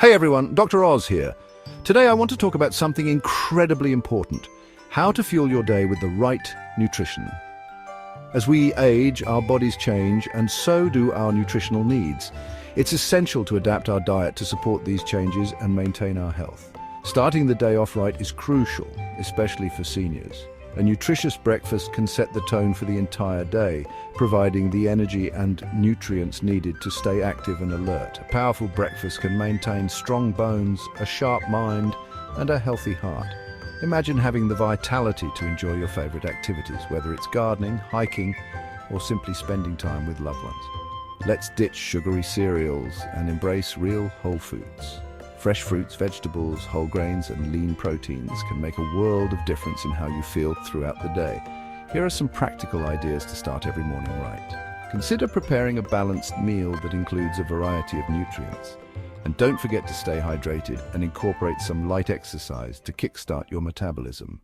Hey everyone, Dr. Oz here. Today I want to talk about something incredibly important: how to fuel your day with the right nutrition. As we age, our bodies change, and so do our nutritional needs. It's essential to adapt our diet to support these changes and maintain our health. Starting the day off right is crucial, especially for seniors. A nutritious breakfast can set the tone for the entire day, providing the energy and nutrients needed to stay active and alert. A powerful breakfast can maintain strong bones, a sharp mind, and a healthy heart. Imagine having the vitality to enjoy your favorite activities, whether it's gardening, hiking, or simply spending time with loved ones. Let's ditch sugary cereals and embrace real whole foods. Fresh fruits, vegetables, whole grains, and lean proteins can make a world of difference in how you feel throughout the day. Here are some practical ideas to start every morning right. Consider preparing a balanced meal that includes a variety of nutrients. And don't forget to stay hydrated and incorporate some light exercise to kickstart your metabolism.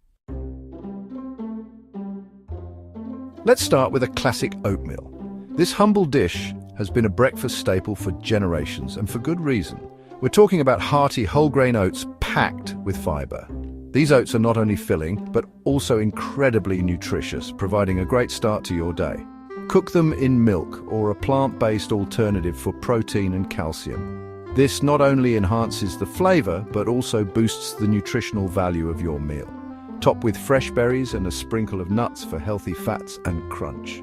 Let's start with a classic oatmeal. This humble dish has been a breakfast staple for generations, and for good reason. We're talking about hearty whole-grain oats packed with fiber. These oats are not only filling, but also incredibly nutritious, providing a great start to your day. Cook them in milk or a plant-based alternative for protein and calcium. This not only enhances the flavor, but also boosts the nutritional value of your meal. Top with fresh berries and a sprinkle of nuts for healthy fats and crunch.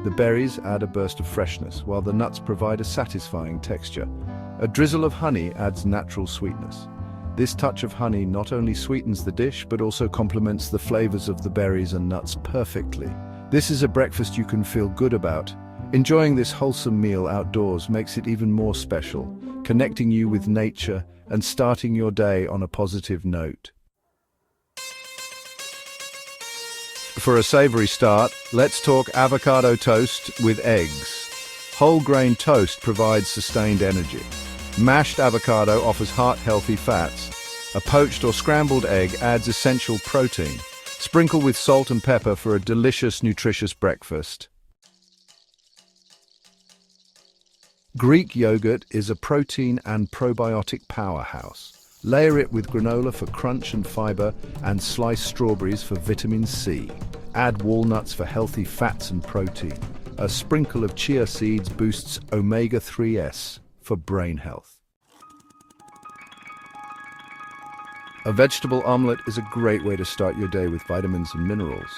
The berries add a burst of freshness, while the nuts provide a satisfying texture. A drizzle of honey adds natural sweetness. This touch of honey not only sweetens the dish, but also complements the flavors of the berries and nuts perfectly. This is a breakfast you can feel good about. Enjoying this wholesome meal outdoors makes it even more special, connecting you with nature and starting your day on a positive note. For a savory start, let's talk avocado toast with eggs. Whole grain toast provides sustained energy. Mashed avocado offers heart-healthy fats. A poached or scrambled egg adds essential protein. Sprinkle with salt and pepper for a delicious, nutritious breakfast. Greek yogurt is a protein and probiotic powerhouse. Layer it with granola for crunch and fiber, and sliced strawberries for vitamin C. Add walnuts for healthy fats and protein. A sprinkle of chia seeds boosts omega-3s for brain health. A vegetable omelette is a great way to start your day with vitamins and minerals.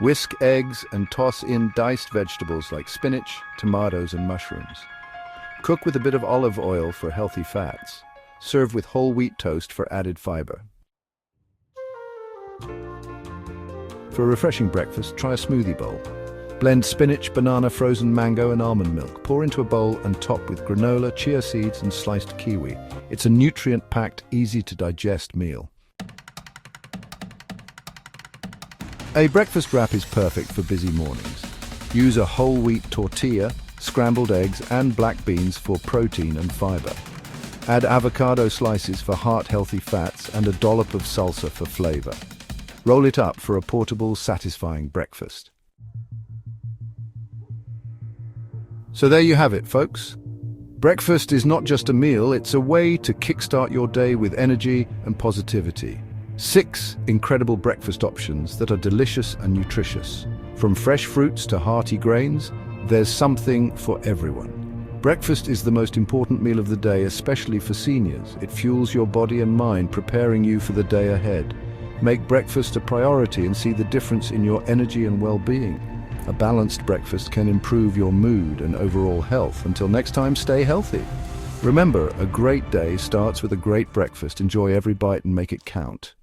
Whisk eggs and toss in diced vegetables like spinach, tomatoes, and mushrooms. Cook with a bit of olive oil for healthy fats. Serve with whole wheat toast for added fiber. For a refreshing breakfast, try a smoothie bowl. Blend spinach, banana, frozen mango, and almond milk. Pour into a bowl and top with granola, chia seeds, and sliced kiwi. It's a nutrient-packed, easy-to-digest meal. A breakfast wrap is perfect for busy mornings. Use a whole wheat tortilla, scrambled eggs, and black beans for protein and fiber. Add avocado slices for heart-healthy fats and a dollop of salsa for flavor. Roll it up for a portable, satisfying breakfast. So there you have it, folks. Breakfast is not just a meal, it's a way to kickstart your day with energy and positivity. 6 incredible breakfast options that are delicious and nutritious. From fresh fruits to hearty grains, there's something for everyone. Breakfast is the most important meal of the day, especially for seniors. It fuels your body and mind, preparing you for the day ahead. Make breakfast a priority and see the difference in your energy and well-being. A balanced breakfast can improve your mood and overall health. Until next time, stay healthy. Remember, a great day starts with a great breakfast. Enjoy every bite and make it count.